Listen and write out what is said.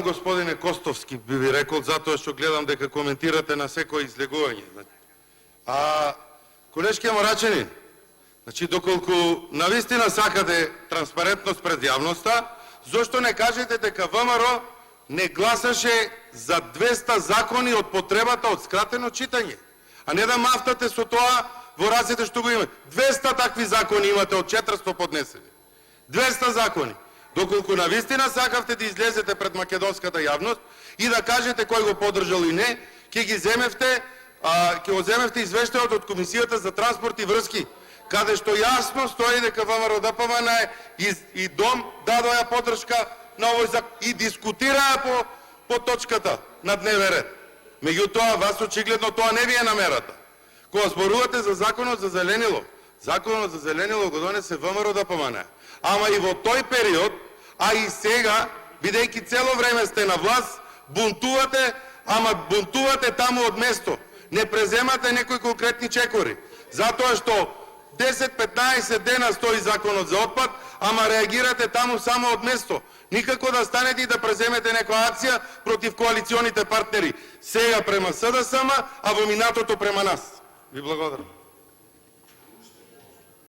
Господине Костовски, би ви рекол, затоа што гледам дека коментирате на секој излегување. Колешки Марачени, значи, доколку навистина сакате транспарентност пред јавноста, зошто не кажете дека ВМРО не гласаше за 200 закони од потребата од скратено читање, а не да мафтате со тоа во рацете што го имате. 200 такви закони имате од 400 поднесени. 200 закони. Доколку навистина сакавте да излезете пред македонската јавност и да кажете кој го поддржал и не, ќе го земевте извештајот од Комисијата за транспорт и врски, каде што јасно стои дека ВМРО ДПМН и ДОМ дадоа поддршка на овој закон и дискутираа по точката на дневен ред. Меѓутоа, вас очигледно тоа не ви е намерата. Кога зборувате за законот за зеленило, законот за зеленило го донесе ВМРО ДПМН. Ама и во тој период, а и сега, бидејќи цело време сте на власт, бунтувате, ама бунтувате таму од место. Не преземате некои конкретни чекори. Затоа што 10-15 дена стои законот за отпад, ама реагирате таму само од место. Никако да станете и да преземете некоја акција против коалиционите партнери. Сега према СДСМ, а во минатото према нас. Ви благодарам.